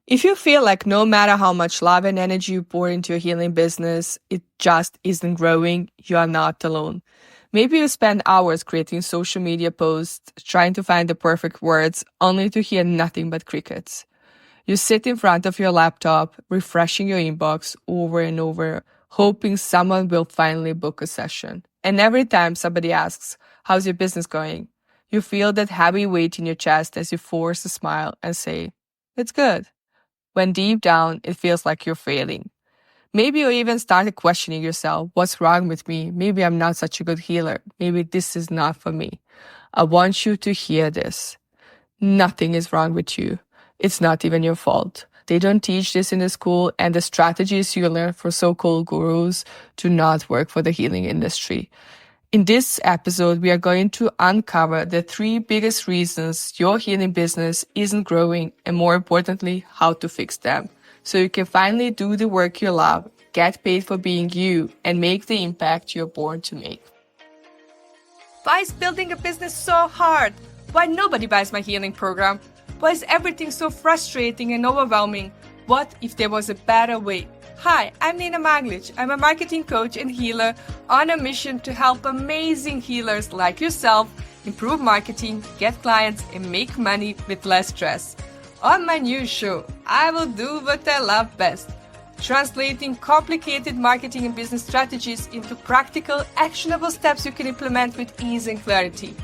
If you feel like no matter how much love and energy you pour into your healing business, it just isn't growing, you are not alone. Maybe you spend hours creating social media posts, trying to find the perfect words, only to hear nothing but crickets. You sit in front of your laptop, refreshing your inbox over and over, hoping someone will finally book a session. And every time somebody asks, "How's your business going?" you feel that heavy weight in your chest as you force a smile and say, "It's good," when deep down it feels like you're failing. Maybe you even started questioning yourself, what's wrong with me? Maybe I'm not such a good healer. Maybe this is not for me. I want you to hear this. Nothing is wrong with you. It's not even your fault. They don't teach this in the school, and the strategies you learn from so-called gurus do not work for the healing industry. In this episode, we are going to uncover the 3 biggest reasons your healing business isn't growing, and more importantly, how to fix them, so you can finally do the work you love, get paid for being you, and make the impact you're born to make. Why is building a business so hard? Why nobody buys my healing program? Why is everything so frustrating and overwhelming? What if there was a better way? Hi, I'm Maglic. I'm a marketing coach and healer on a mission to help amazing healers like yourself improve marketing, get clients, and make money with less stress. On my new show, I will do what I love best, translating complicated marketing and business strategies into practical, actionable steps you can implement with ease and clarity.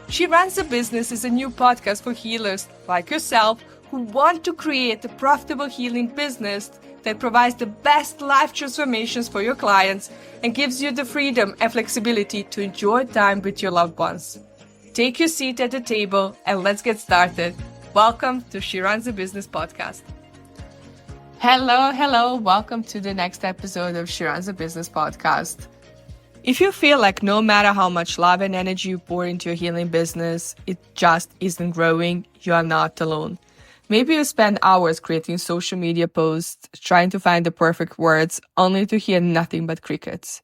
She Runs a Business is a new podcast for healers like yourself who want to create a profitable healing business that provides the best life transformations for your clients and gives you the freedom and flexibility to enjoy time with your loved ones. Take your seat at the table and let's get started. Welcome to She Runs a Business podcast. Hello. Welcome to the next episode of She Runs a Business podcast. If you feel like no matter how much love and energy you pour into your healing business, it just isn't growing, you are not alone. Maybe you spend hours creating social media posts, trying to find the perfect words, only to hear nothing but crickets.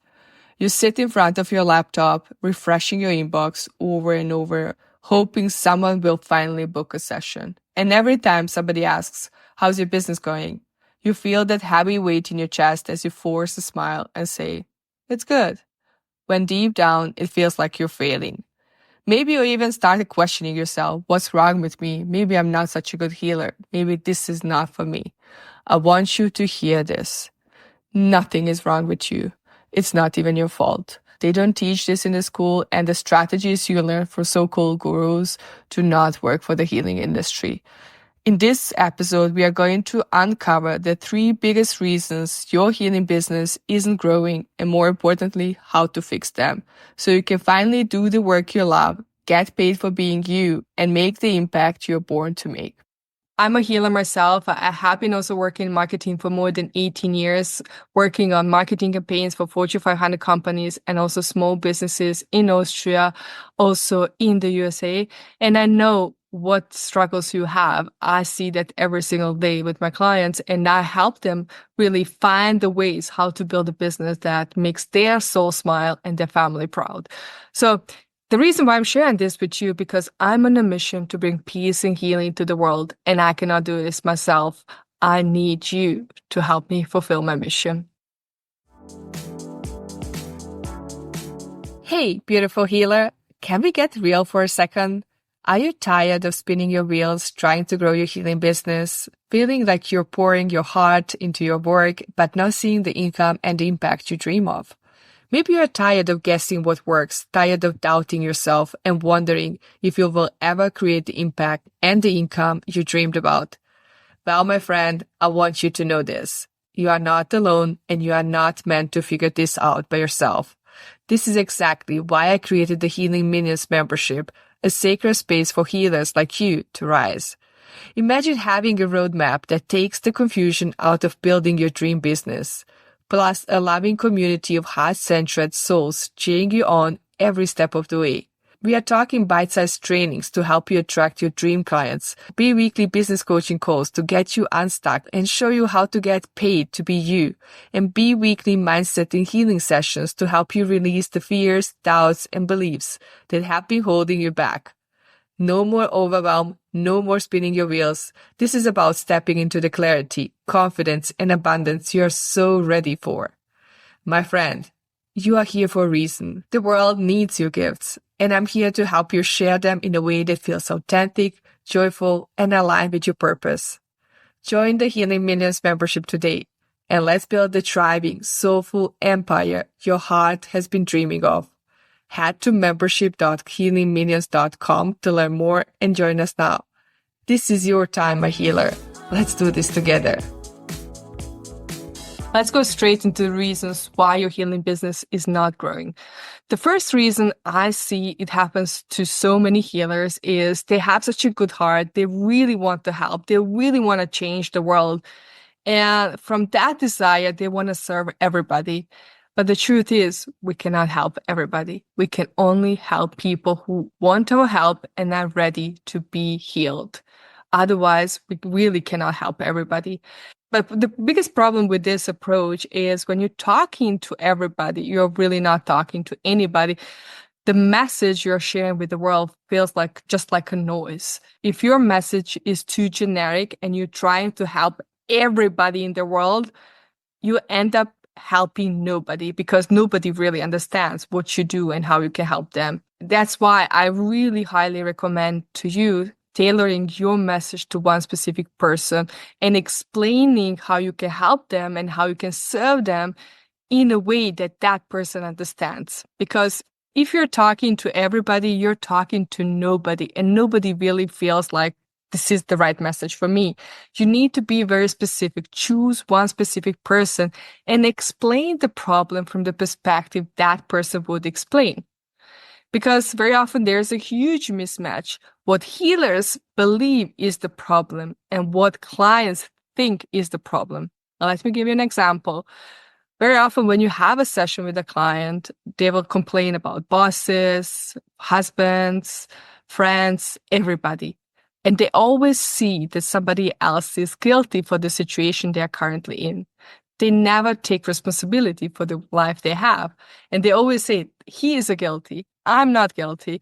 You sit in front of your laptop, refreshing your inbox over and over, hoping someone will finally book a session. And every time somebody asks, "How's your business going?" you feel that heavy weight in your chest as you force a smile and say, "It's good," when deep down it feels like you're failing. Maybe you even started questioning yourself, what's wrong with me? Maybe I'm not such a good healer. Maybe this is not for me. I want you to hear this. Nothing is wrong with you. It's not even your fault. They don't teach this in the school, and the strategies you learn from so-called gurus do not work for the healing industry. In this episode, we are going to uncover the 3 biggest reasons your healing business isn't growing, and more importantly, how to fix them, so you can finally do the work you love, get paid for being you, and make the impact you're born to make. I'm a healer myself. I have been also working in marketing for more than 18 years, working on marketing campaigns for Fortune 500 companies and also small businesses in Austria, also in the USA. And I know what struggles you have. I see that every single day with my clients, and I help them really find the ways how to build a business that makes their soul smile and their family proud. So the reason why I'm sharing this with you, because I'm on a mission to bring peace and healing to the world, and I cannot do this myself. I need you to help me fulfill my mission. Hey, beautiful healer, can we get real for a second? Are you tired of spinning your wheels trying to grow your healing business, feeling like you're pouring your heart into your work, but not seeing the income and the impact you dream of? Maybe you're tired of guessing what works, tired of doubting yourself and wondering if you will ever create the impact and the income you dreamed about. Well, my friend, I want you to know this. You are not alone, and you are not meant to figure this out by yourself. This is exactly why I created the Healing Minions membership, a sacred space for healers like you to rise. Imagine having a roadmap that takes the confusion out of building your dream business, plus a loving community of heart-centered souls cheering you on every step of the way. We are talking bite-sized trainings to help you attract your dream clients, bi-weekly business coaching calls to get you unstuck and show you how to get paid to be you, and bi-weekly mindset and healing sessions to help you release the fears, doubts, and beliefs that have been holding you back. No more overwhelm, no more spinning your wheels. This is about stepping into the clarity, confidence, and abundance you're so ready for. My friend, you are here for a reason. The world needs your gifts, and I'm here to help you share them in a way that feels authentic, joyful, and aligned with your purpose. Join the Healing Millions membership today, and let's build the thriving, soulful empire your heart has been dreaming of. Head to membership.healingmillions.com to learn more and join us now. This is your time, my healer. Let's do this together. Let's go straight into the reasons why your healing business is not growing. The first reason I see it happens to so many healers is they have such a good heart. They really want to help. They really want to change the world. And from that desire, they want to serve everybody. But the truth is, we cannot help everybody. We can only help people who want our help and are ready to be healed. Otherwise, we really cannot help everybody. But the biggest problem with this approach is when you're talking to everybody, you're really not talking to anybody. The message you're sharing with the world feels like just like a noise. If your message is too generic and you're trying to help everybody in the world, you end up helping nobody because nobody really understands what you do and how you can help them. That's why I really highly recommend to you tailoring your message to one specific person and explaining how you can help them and how you can serve them in a way that that person understands. Because if you're talking to everybody, you're talking to nobody, and nobody really feels like this is the right message for me. You need to be very specific. Choose one specific person and explain the problem from the perspective that person would explain. Because very often there's a huge mismatch. What healers believe is the problem and what clients think is the problem. Now, let me give you an example. Very often when you have a session with a client, they will complain about bosses, husbands, friends, everybody. And they always see that somebody else is guilty for the situation they're currently in. They never take responsibility for the life they have. And they always say, he is guilty, I'm not guilty.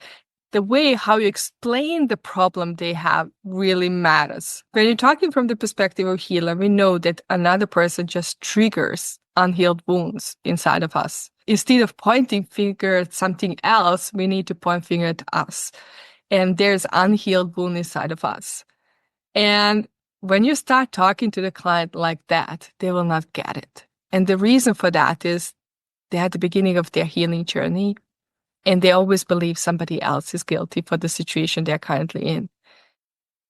The way how you explain the problem they have really matters. When you're talking from the perspective of healer, we know that another person just triggers unhealed wounds inside of us. Instead of pointing finger at something else, we need to point finger at us. And there's unhealed wound inside of us. And when you start talking to the client like that, they will not get it. And the reason for that is they're at the beginning of their healing journey, and they always believe somebody else is guilty for the situation they're currently in.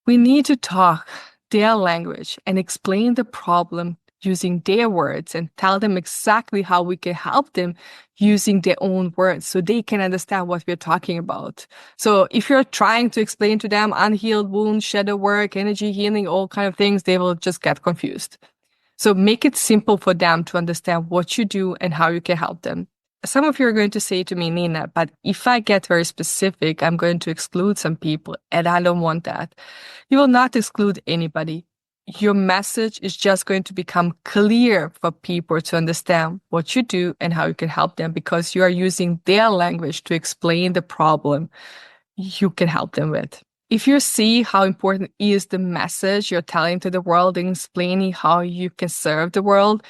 We need to talk their language and explain the problem using their words and tell them exactly how we can help them using their own words so they can understand what we're talking about. So if you're trying to explain to them unhealed wounds, shadow work, energy healing, all kind of things, they will just get confused. So make it simple for them to understand what you do and how you can help them. Some of you are going to say to me, Nina, but if I get very specific, I'm going to exclude some people, and I don't want that. You will not exclude anybody. Your message is just going to become clear for people to understand what you do and how you can help them because you are using their language to explain the problem you can help them with. If you see how important is the message you're telling to the world and explaining how you can serve the world,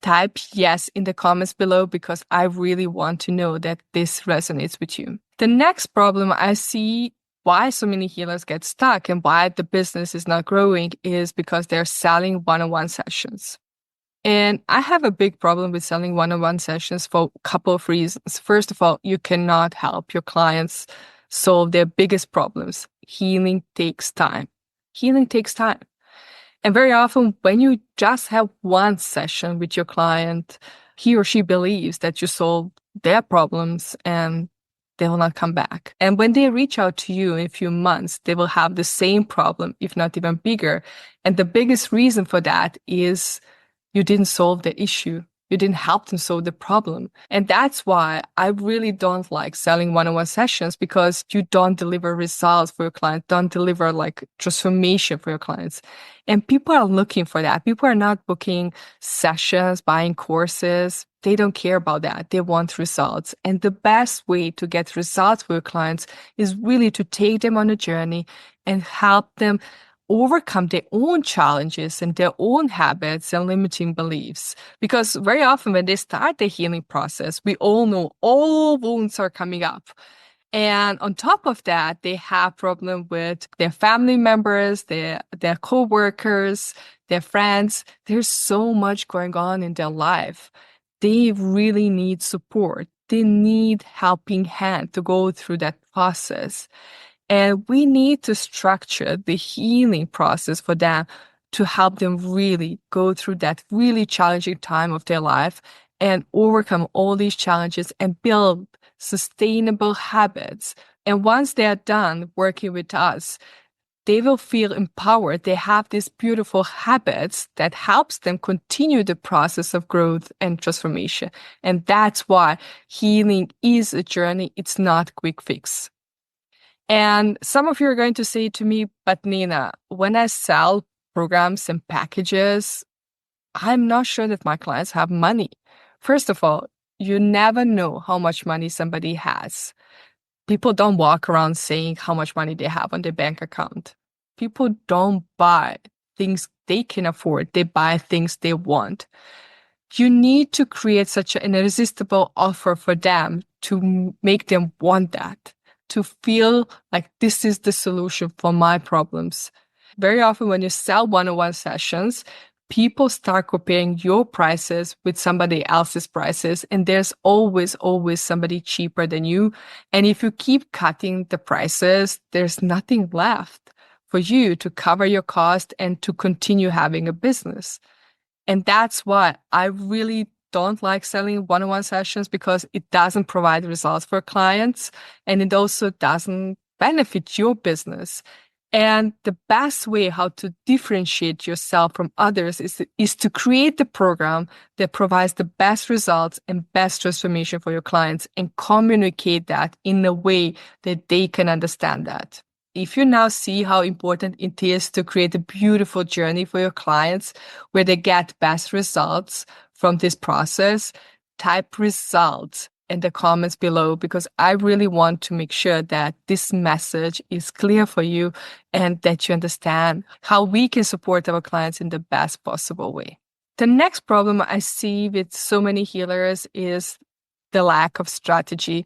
type yes in the comments below because I really want to know that this resonates with you. The next problem I see why so many healers get stuck and why the business is not growing is because they're selling one-on-one sessions. And I have a big problem with selling one-on-one sessions for a couple of reasons. First of all, you cannot help your clients solve their biggest problems. Healing takes time. Healing takes time. And very often when you just have one session with your client, he or she believes that you solved their problems and they will not come back. And when they reach out to you in a few months, they will have the same problem, if not even bigger. And the biggest reason for that is you didn't solve the issue. You didn't help them solve the problem. And that's why I really don't like selling one-on-one sessions because you don't deliver results for your client, don't deliver like transformation for your clients. And people are looking for that. People are not booking sessions, buying courses. they don't care about that. They want results. And the best way to get results for your clients is really to take them on a journey and help them overcome their own challenges and their own habits and limiting beliefs. Because very often when they start the healing process, we all know all wounds are coming up. And on top of that, they have problem with their family members, their co-workers, their friends. There's so much going on in their life. They really need support. They need helping hand to go through that process. And we need to structure the healing process for them to help them really go through that really challenging time of their life and overcome all these challenges and build sustainable habits. And once they are done working with us, they will feel empowered. They have these beautiful habits that helps them continue the process of growth and transformation. And that's why healing is a journey. It's not a quick fix. And some of you are going to say to me, but Nina, when I sell programs and packages, I'm not sure that my clients have money. First of all, you never know how much money somebody has. People don't walk around saying how much money they have on their bank account. People don't buy things they can afford. They buy things they want. You need to create such an irresistible offer for them to make them want that, to feel like this is the solution for my problems. Very often when you sell one-on-one sessions, people start comparing your prices with somebody else's prices, and there's always somebody cheaper than you. And if you keep cutting the prices, there's nothing left for you to cover your cost and to continue having a business. And that's why I really don't like selling one-on-one sessions, because it doesn't provide results for clients and it also doesn't benefit your business. And the best way how to differentiate yourself from others is to create the program that provides the best results and best transformation for your clients and communicate that in a way that they can understand that. If you now see how important it is to create a beautiful journey for your clients where they get best results from this process, type results in the comments below, because I really want to make sure that this message is clear for you and that you understand how we can support our clients in the best possible way. The next problem I see with so many healers is the lack of strategy.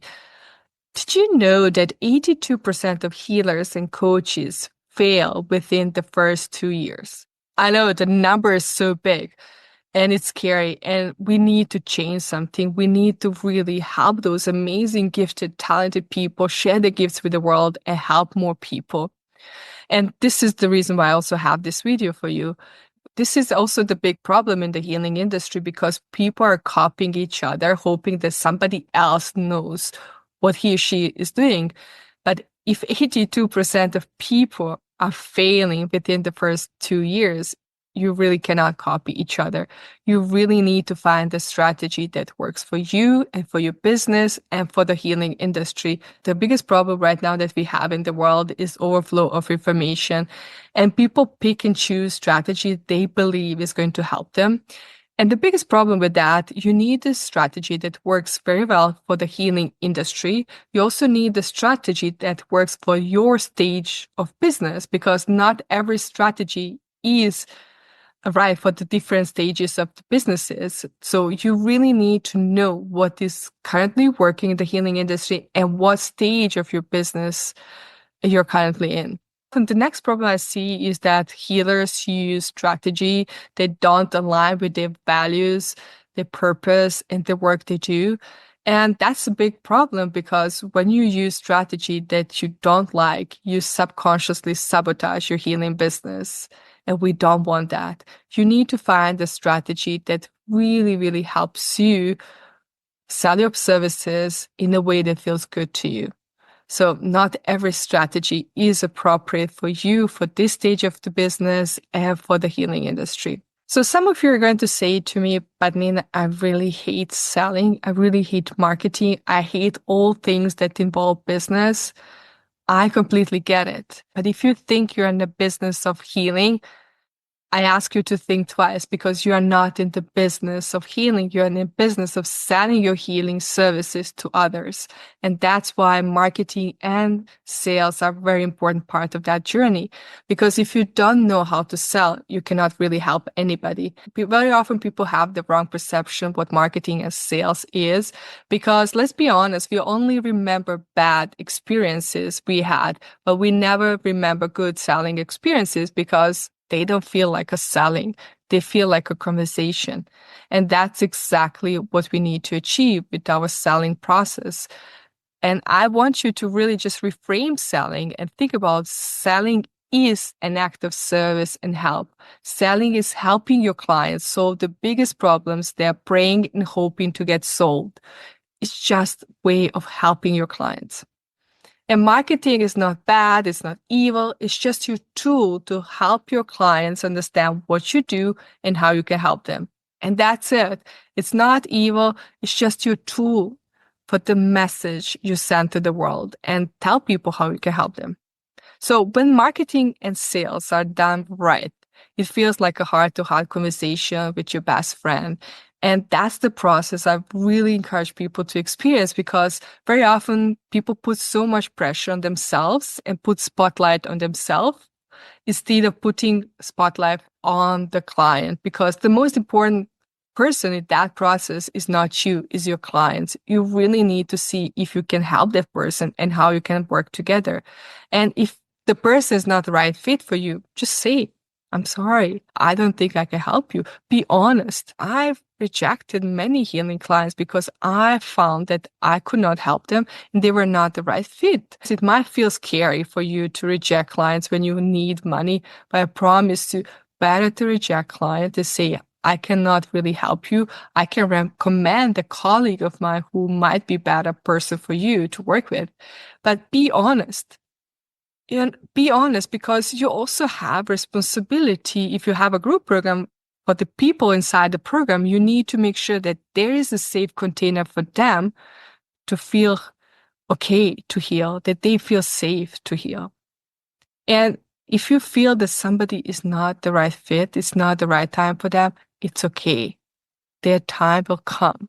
Did you know that 82% of healers and coaches fail within the first 2 years? I know the number is so big. And it's scary, and we need to change something. We need to really help those amazing, gifted, talented people share their gifts with the world and help more people. And this is the reason why I also have this video for you. This is also the big problem in the healing industry, because people are copying each other, hoping that somebody else knows what he or she is doing. But if 82% of people are failing within the first 2 years, you really cannot copy each other. You really need to find the strategy that works for you and for your business and for the healing industry. The biggest problem right now that we have in the world is overflow of information, and people pick and choose strategy they believe is going to help them. And the biggest problem with that, you need a strategy that works very well for the healing industry. You also need the strategy that works for your stage of business, because not every strategy is right for the different stages of the businesses. So you really need to know what is currently working in the healing industry and what stage of your business you're currently in. And the next problem I see is that healers use strategy that don't align with their values, their purpose, and the work they do. And that's a big problem, because when you use strategy that you don't like, you subconsciously sabotage your healing business. And we don't want that. You need to find a strategy that really, really helps you sell your services in a way that feels good to you. So not every strategy is appropriate for you for this stage of the business and for the healing industry. So some of you are going to say to me, but Nina, I really hate selling. I really hate marketing. I hate all things that involve business. I completely get it. But if you think you're in the business of healing, I ask you to think twice because you are not in the business of healing. You're in the business of selling your healing services to others. And that's why marketing and sales are a very important part of that journey. Because if you don't know how to sell, you cannot really help anybody. Very often people have the wrong perception of what marketing and sales is. Because let's be honest, we only remember bad experiences we had, but we never remember good selling experiences because they don't feel like a selling. They feel like a conversation. And that's exactly what we need to achieve with our selling process. And I want you to really just reframe selling and think about selling is an act of service and help. Selling is helping your clients solve the biggest problems they're praying and hoping to get solved. It's just a way of helping your clients. And marketing is not bad, it's not evil, it's just your tool to help your clients understand what you do and how you can help them. And that's it. It's not evil, it's just your tool for the message you send to the world and tell people how you can help them. So when marketing and sales are done right, it feels like a heart-to-heart conversation with your best friend. And that's the process I really encourage people to experience because very often people put so much pressure on themselves and put spotlight on themselves instead of putting spotlight on the client, because the most important person in that process is not you, is your client. You really need to see if you can help that person and how you can work together. And if the person is not the right fit for you, just say, I'm sorry, I don't think I can help you. Be honest. I've rejected many healing clients because I found that I could not help them and they were not the right fit. It might feel scary for you to reject clients when you need money, but I promise you, better to reject clients to say, I cannot really help you. I can recommend a colleague of mine who might be a better person for you to work with. But be honest. And be honest, because you also have responsibility. If you have a group program for the people inside the program, you need to make sure that there is a safe container for them to feel okay to heal, that they feel safe to heal. And if you feel that somebody is not the right fit, it's not the right time for them, it's okay. Their time will come.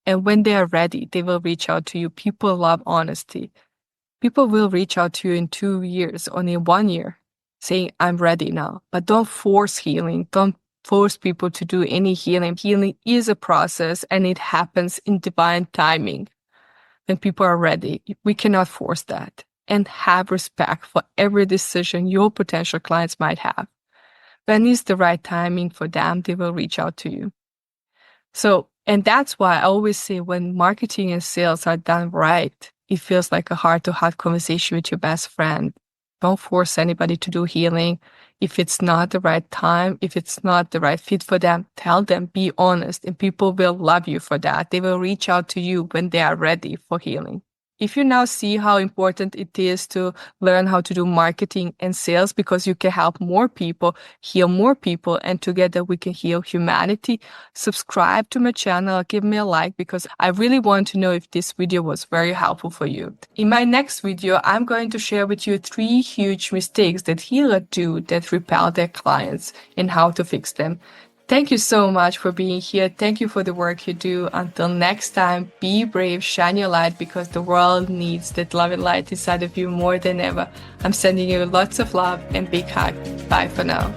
And when they are ready, they will reach out to you. People love honesty. People will reach out to you in 2 years, only 1 year, saying, I'm ready now. But don't force healing. Don't force people to do any healing. Healing is a process and it happens in divine timing. When people are ready, we cannot force that. And have respect for every decision your potential clients might have. When is the right timing for them, they will reach out to you. So, and that's why I always say when marketing and sales are done right, it feels like a heart-to-heart conversation with your best friend. Don't force anybody to do healing. If it's not the right time, if it's not the right fit for them, tell them, be honest, and people will love you for that. They will reach out to you when they are ready for healing. If you now see how important it is to learn how to do marketing and sales because you can help more people, heal more people, and together we can heal humanity, subscribe to my channel, give me a like because I really want to know if this video was very helpful for you. In my next video, I'm going to share with you 3 huge mistakes that healers do that repel their clients and how to fix them. Thank you so much for being here. Thank you for the work you do. Until next time, be brave, shine your light because the world needs that love and light inside of you more than ever. I'm sending you lots of love and big hug. Bye for now.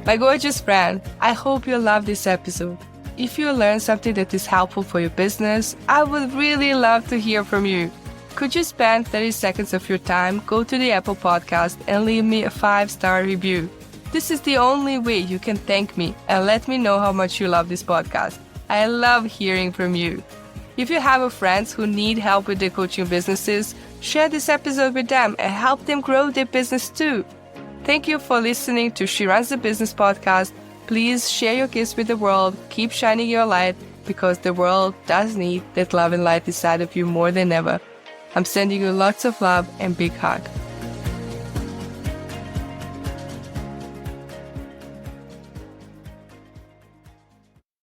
My gorgeous friend, I hope you love this episode. If you learned something that is helpful for your business, I would really love to hear from you. Could you spend 30 seconds of your time, go to the Apple Podcast and leave me a 5-star review? This is the only way you can thank me and let me know how much you love this podcast. I love hearing from you. If you have friends who need help with their coaching businesses, share this episode with them and help them grow their business too. Thank you for listening to She Runs the Business podcast. Please share your gifts with the world. Keep shining your light because the world does need that love and light inside of you more than ever. I'm sending you lots of love and big hug.